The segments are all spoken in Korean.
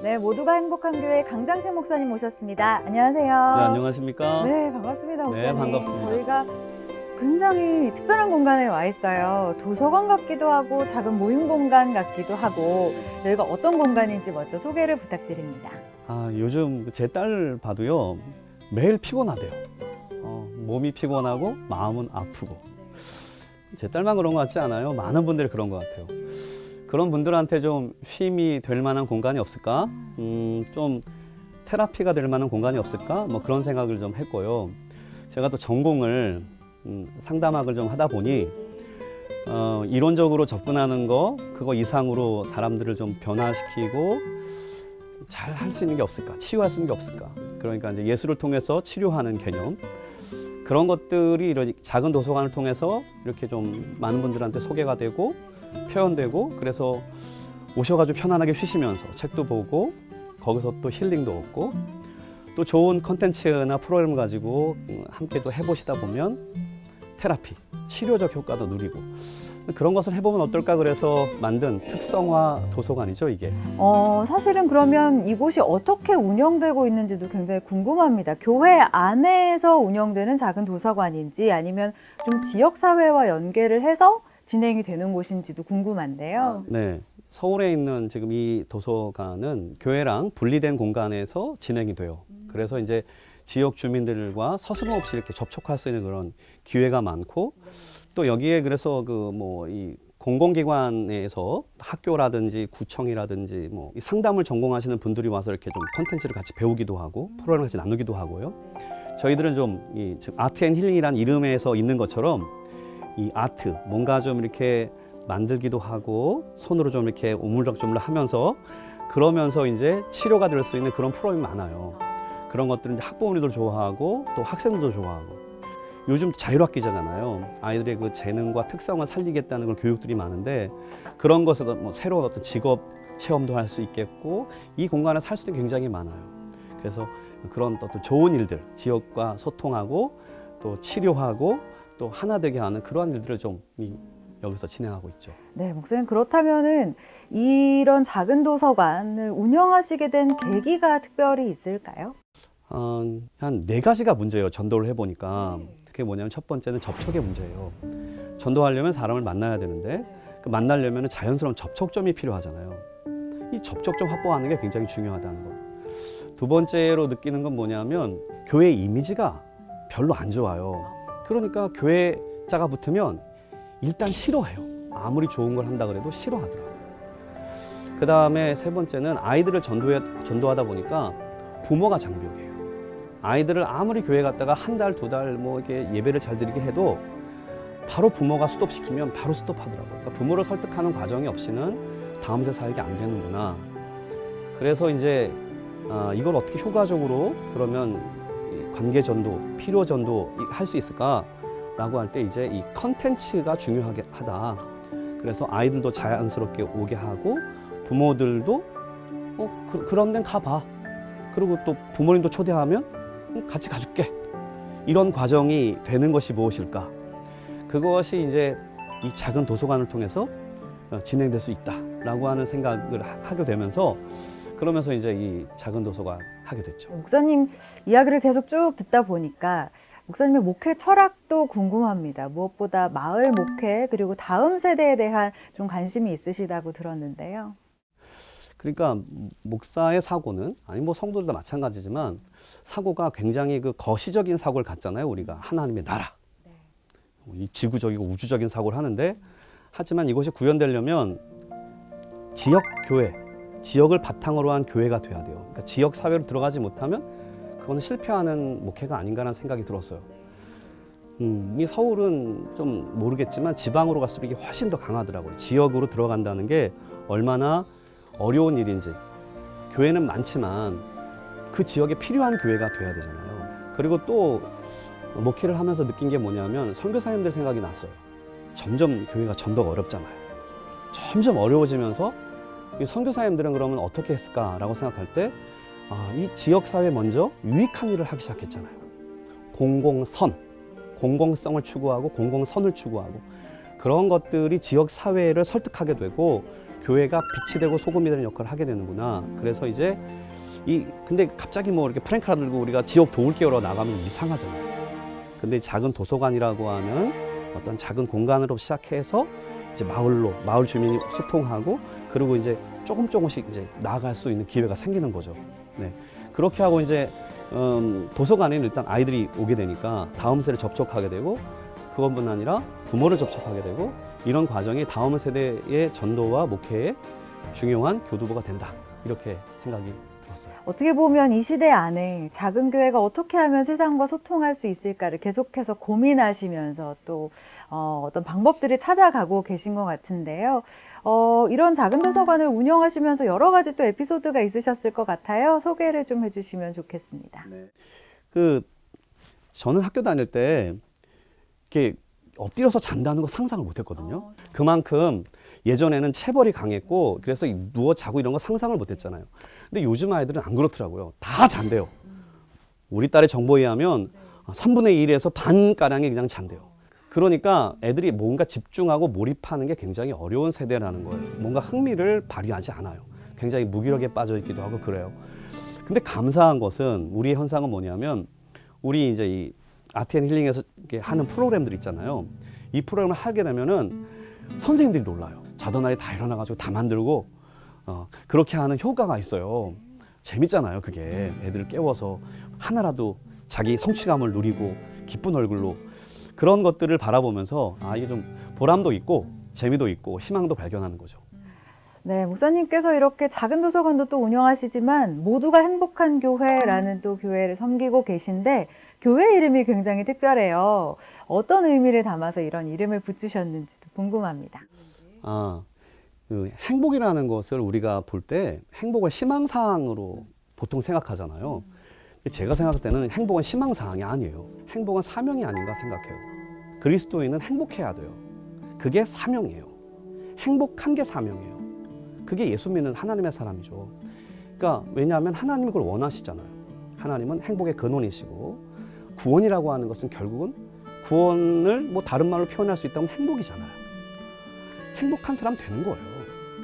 네, 모두가 행복한 교회 강장식 목사님 모셨습니다. 안녕하세요. 네, 안녕하십니까? 네, 반갑습니다. 목사님. 네, 반갑습니다. 저희가 굉장히 특별한 공간에 와 있어요. 도서관 같기도 하고 작은 모임 공간 같기도 하고 여기가 어떤 공간인지 먼저 소개를 부탁드립니다. 요즘 제 딸 봐도요, 매일 피곤하대요. 몸이 피곤하고 마음은 아프고. 제 딸만 그런 것 같지 않아요? 많은 분들이 그런 것 같아요. 그런 분들한테 좀 쉼이 될 만한 공간이 없을까? 좀 테라피가 될 만한 공간이 없을까? 뭐 그런 생각을 좀 했고요. 제가 또 전공을 상담학을 좀 하다 보니 이론적으로 접근하는 거 그거 이상으로 사람들을 좀 변화시키고 잘 할 수 있는 게 없을까? 치유할 수 있는 게 없을까? 그러니까 이제 예술을 통해서 치료하는 개념 그런 것들이 이런 작은 도서관을 통해서 이렇게 좀 많은 분들한테 소개가 되고 표현되고 그래서 오셔가지고 편안하게 쉬시면서 책도 보고 거기서 또 힐링도 얻고 또 좋은 컨텐츠나 프로그램을 가지고 함께 또 해보시다 보면 테라피, 치료적 효과도 누리고 그런 것을 해보면 어떨까 그래서 만든 특성화 도서관이죠, 이게. 사실은 그러면 이곳이 어떻게 운영되고 있는지도 굉장히 궁금합니다. 교회 안에서 운영되는 작은 도서관인지 아니면 좀 지역사회와 연계를 해서 진행이 되는 곳인지도 궁금한데요. 네, 서울에 있는 지금 이 도서관은 교회랑 분리된 공간에서 진행이 돼요. 그래서 이제 지역 주민들과 서슴없이 이렇게 접촉할 수 있는 그런 기회가 많고 또 여기에 그래서 이 공공기관에서 학교라든지 구청이라든지 이 상담을 전공하시는 분들이 와서 이렇게 좀 컨텐츠를 같이 배우기도 하고 프로그램을 같이 나누기도 하고요. 저희들은 좀 지금 아트 앤 힐링이라는 이름에서 있는 것처럼 이 아트 뭔가 좀 이렇게 만들기도 하고 손으로 좀 이렇게 오물락조물락 하면서 그러면서 이제 치료가 될 수 있는 그런 프로그램이 많아요. 그런 것들은 이제 학부모님도 좋아하고 또 학생들도 좋아하고 요즘 자율학기자잖아요. 아이들의 그 재능과 특성을 살리겠다는 그런 교육들이 많은데 그런 것에서 새로운 어떤 직업 체험도 할 수 있겠고 이 공간에서 할 수 있는 게 굉장히 많아요. 그래서 그런 또 좋은 일들 지역과 소통하고 또 치료하고 또 하나 되게 하는 그러한 일들을 좀 여기서 진행하고 있죠. 네, 목사님 그렇다면은 이런 작은 도서관을 운영하시게 된 계기가 특별히 있을까요? 한 4가지가 문제예요. 전도를 해보니까. 그게 뭐냐면 첫 번째는 접촉의 문제예요. 전도하려면 사람을 만나야 되는데 그 만나려면 자연스러운 접촉점이 필요하잖아요. 이 접촉점 확보하는 게 굉장히 중요하다는 거. 두 번째로 느끼는 건 뭐냐면 교회 이미지가 별로 안 좋아요. 그러니까 교회자가 붙으면 일단 싫어해요. 아무리 좋은 걸 한다 그래도 싫어하더라고요. 그 다음에 세 번째는 아이들을 전도하다 보니까 부모가 장벽이에요. 아이들을 아무리 교회 갔다가 한 달, 2달 이렇게 예배를 잘 드리게 해도 바로 부모가 스톱시키면 바로 스톱하더라고요. 그러니까 부모를 설득하는 과정이 없이는 다음 세 살기 안 되는구나. 그래서 이제 이걸 어떻게 효과적으로 그러면 관계 전도, 필요 전도 할 수 있을까라고 할 때 이제 이 컨텐츠가 중요하다. 그래서 아이들도 자연스럽게 오게 하고 부모들도 그런 데는 가봐. 그리고 또 부모님도 초대하면 같이 가줄게. 이런 과정이 되는 것이 무엇일까? 그것이 이제 이 작은 도서관을 통해서 진행될 수 있다라고 하는 생각을 하게 되면서 그러면서 이제 이 작은 도서관 하게 됐죠. 목사님 이야기를 계속 쭉 듣다 보니까 목사님의 목회 철학도 궁금합니다. 무엇보다 마을 목회 그리고 다음 세대에 대한 좀 관심이 있으시다고 들었는데요. 그러니까 목사의 사고는 아니 성도들도 마찬가지지만 사고가 굉장히 그 거시적인 사고를 갖잖아요. 우리가 하나님의 나라, 이 지구적이고 우주적인 사고를 하는데 하지만 이것이 구현되려면 지역 교회, 지역을 바탕으로 한 교회가 돼야 돼요. 그러니까 지역 사회로 들어가지 못하면 그거는 실패하는 목회가 아닌가라는 생각이 들었어요. 이 서울은 좀 모르겠지만 지방으로 갈수록 이게 훨씬 더 강하더라고요. 지역으로 들어간다는 게 얼마나 어려운 일인지. 교회는 많지만 그 지역에 필요한 교회가 돼야 되잖아요. 그리고 또 목회를 하면서 느낀 게 뭐냐면 선교사님들 생각이 났어요. 점점 교회가 전도가 어렵잖아요. 점점 어려워지면서 이 선교사님들은 그러면 어떻게 했을까라고 생각할 때 이 지역사회에 먼저 유익한 일을 하기 시작했잖아요. 공공성을 추구하고 공공선을 추구하고 그런 것들이 지역사회를 설득하게 되고 교회가 빛이 되고 소금이 되는 역할을 하게 되는구나. 그래서 이제 근데 갑자기 뭐 이렇게 프랭카라 들고 우리가 지역 도울게요로 나가면 이상하잖아요. 근데 작은 도서관이라고 하는 어떤 작은 공간으로 시작해서 이제 마을 주민이 소통하고 그리고 이제 조금씩 이제 나아갈 수 있는 기회가 생기는 거죠. 네. 그렇게 하고 이제 도서관에는 일단 아이들이 오게 되니까 다음 세대를 접촉하게 되고 그것뿐 아니라 부모를 접촉하게 되고 이런 과정이 다음 세대의 전도와 목회에 중요한 교두보가 된다. 이렇게 생각이 들었어요. 어떻게 보면 이 시대 안에 작은 교회가 어떻게 하면 세상과 소통할 수 있을까를 계속해서 고민하시면서 또 어떤 방법들을 찾아가고 계신 것 같은데요. 이런 작은 도서관을 운영하시면서 여러 가지 또 에피소드가 있으셨을 것 같아요. 소개를 좀 해주시면 좋겠습니다. 네. 저는 학교 다닐 때 이렇게 엎드려서 잔다는 거 상상을 못 했거든요. 그만큼 예전에는 체벌이 강했고 그래서 누워 자고 이런 거 상상을 못 했잖아요. 근데 요즘 아이들은 안 그렇더라고요. 다 잔대요. 우리 딸의 정보에 의하면 3분의 1에서 반가량이 그냥 잔대요. 그러니까 애들이 뭔가 집중하고 몰입하는 게 굉장히 어려운 세대라는 거예요. 뭔가 흥미를 발휘하지 않아요. 굉장히 무기력에 빠져 있기도 하고 그래요. 근데 감사한 것은 우리의 현상은 뭐냐면 우리 이제 이 아트앤힐링에서 하는 프로그램들 있잖아요. 이 프로그램을 하게 되면은 선생님들이 놀라요. 자던 날에 다 일어나가지고 다 만들고 그렇게 하는 효과가 있어요. 재밌잖아요. 그게 애들을 깨워서 하나라도 자기 성취감을 누리고 기쁜 얼굴로 그런 것들을 바라보면서 이게 좀 보람도 있고 재미도 있고 희망도 발견하는 거죠. 네, 목사님께서 이렇게 작은 도서관도 또 운영하시지만 모두가 행복한 교회라는 또 교회를 섬기고 계신데 교회 이름이 굉장히 특별해요. 어떤 의미를 담아서 이런 이름을 붙이셨는지도 궁금합니다. 행복이라는 것을 우리가 볼 때 행복을 희망사항으로 보통 생각하잖아요. 제가 생각할 때는 행복은 희망사항이 아니에요. 행복은 사명이 아닌가 생각해요. 그리스도인은 행복해야 돼요. 그게 사명이에요. 행복한 게 사명이에요. 그게 예수 믿는 하나님의 사람이죠. 그러니까 왜냐하면 하나님이 그걸 원하시잖아요. 하나님은 행복의 근원이시고 구원이라고 하는 것은 결국은 구원을 뭐 다른 말로 표현할 수 있다면 행복이잖아요. 행복한 사람 되는 거예요.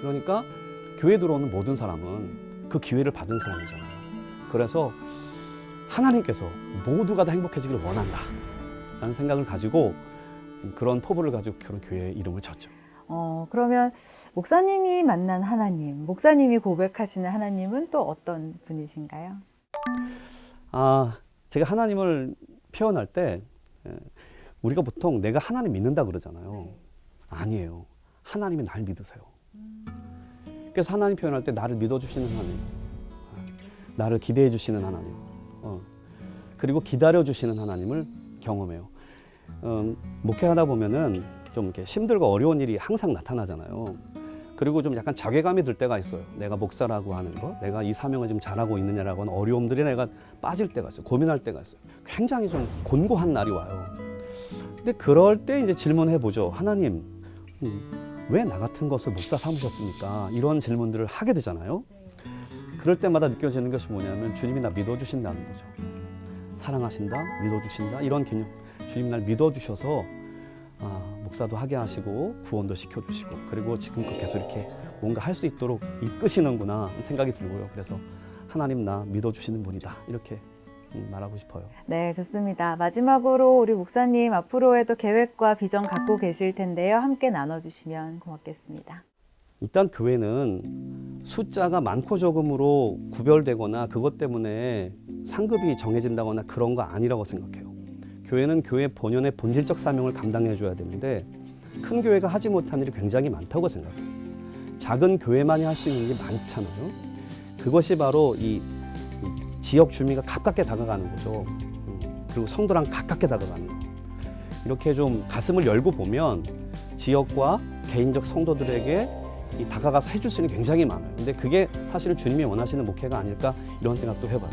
그러니까 교회 들어오는 모든 사람은 그 기회를 받은 사람이잖아요. 그래서 하나님께서 모두가 다 행복해지기를 원한다 라는 생각을 가지고 그런 포부를 가지고 그런 교회의 이름을 졌죠. 그러면 목사님이 만난 하나님, 목사님이 고백하시는 하나님은 또 어떤 분이신가요? 제가 하나님을 표현할 때 우리가 보통 내가 하나님 믿는다 그러잖아요. 아니에요. 하나님이 날 믿으세요. 그래서 하나님 표현할 때 나를 믿어주시는 하나님, 나를 기대해 주시는 하나님, 그리고 기다려 주시는 하나님을 경험해요. 목회하다 보면은 좀 이렇게 힘들고 어려운 일이 항상 나타나잖아요. 그리고 좀 약간 자괴감이 들 때가 있어요. 내가 목사라고 하는 거, 내가 이 사명을 지금 잘하고 있느냐라고 하는 어려움들이 내가 빠질 때가 있어요. 고민할 때가 있어요. 굉장히 좀 곤고한 날이 와요. 근데 그럴 때 이제 질문해 보죠. 하나님, 왜 나 같은 것을 목사 삼으셨습니까? 이런 질문들을 하게 되잖아요. 그럴 때마다 느껴지는 것이 뭐냐면 주님이 나 믿어주신다는 거죠. 사랑하신다, 믿어주신다 이런 개념. 주님 날 믿어주셔서 목사도 하게 하시고 구원도 시켜주시고 그리고 지금껏 계속 이렇게 뭔가 할 수 있도록 이끄시는구나 생각이 들고요. 그래서 하나님 나 믿어주시는 분이다 이렇게 말하고 싶어요. 네, 좋습니다. 마지막으로 우리 목사님 앞으로의 또 계획과 비전 갖고 계실 텐데요. 함께 나눠주시면 고맙겠습니다. 일단 교회는 숫자가 많고 적음으로 구별되거나 그것 때문에 상급이 정해진다거나 그런 거 아니라고 생각해요. 교회는 교회 본연의 본질적 사명을 감당해 줘야 되는데 큰 교회가 하지 못한 일이 굉장히 많다고 생각해요. 작은 교회만이 할 수 있는 게 많잖아요. 그것이 바로 이 지역 주민과 가깝게 다가가는 거죠. 그리고 성도랑 가깝게 다가가는 거. 이렇게 좀 가슴을 열고 보면 지역과 개인적 성도들에게 다가가서 해줄 수 있는 게 굉장히 많아요. 근데 그게 사실은 주님이 원하시는 목회가 아닐까 이런 생각도 해봐요.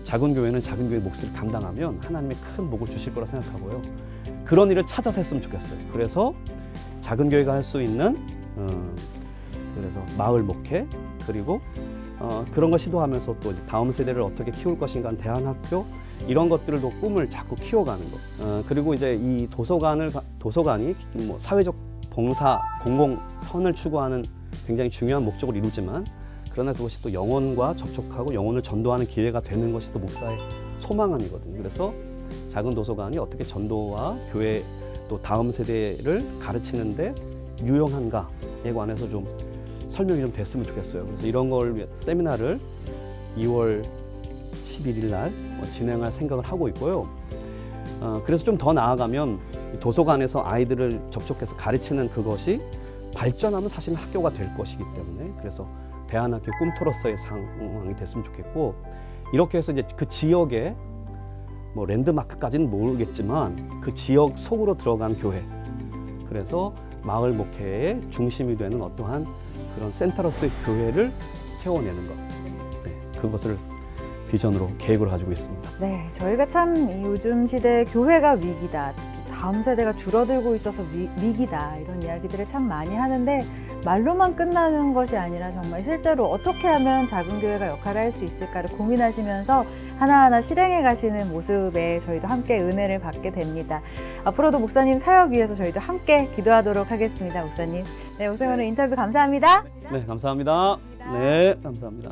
작은 교회는 작은 교회의 몫을 감당하면 하나님의 큰 복을 주실 거라 생각하고요. 그런 일을 찾아서 했으면 좋겠어요. 그래서 작은 교회가 할 수 있는 그래서 마을 목회 그리고 그런 걸 시도하면서 또 다음 세대를 어떻게 키울 것인가 대안학교 이런 것들도 꿈을 자꾸 키워가는 것. 그리고 이제 이 도서관이 뭐 사회적 봉사 공공선을 추구하는 굉장히 중요한 목적을 이루지만 그러나 그것이 또 영혼과 접촉하고 영혼을 전도하는 기회가 되는 것이 또 목사의 소망함이거든요. 그래서 작은 도서관이 어떻게 전도와 교회 또 다음 세대를 가르치는데 유용한가에 관해서 좀 설명이 좀 됐으면 좋겠어요. 그래서 이런 걸 위해 세미나를 2월 11일 날 진행할 생각을 하고 있고요. 그래서 좀 더 나아가면 도서관에서 아이들을 접촉해서 가르치는 그것이 발전하면 사실은 학교가 될 것이기 때문에 그래서 대안학교 꿈토로서의 상황이 됐으면 좋겠고 이렇게 해서 이제 그 지역에 뭐 랜드마크까지는 모르겠지만 그 지역 속으로 들어간 교회 그래서 마을 목회의 중심이 되는 어떠한 그런 센터로서의 교회를 세워내는 것 그것을 비전으로 계획을 가지고 있습니다. 네, 저희가 참 이 요즘 시대에 교회가 위기다, 다음 세대가 줄어들고 있어서 위기다 이런 이야기들을 참 많이 하는데 말로만 끝나는 것이 아니라 정말 실제로 어떻게 하면 작은 교회가 역할을 할 수 있을까를 고민하시면서 하나하나 실행해 가시는 모습에 저희도 함께 은혜를 받게 됩니다. 앞으로도 목사님 사역 위해서 저희도 함께 기도하도록 하겠습니다. 목사님. 네, 목사님 오늘 인터뷰 감사합니다. 네, 감사합니다. 네, 감사합니다.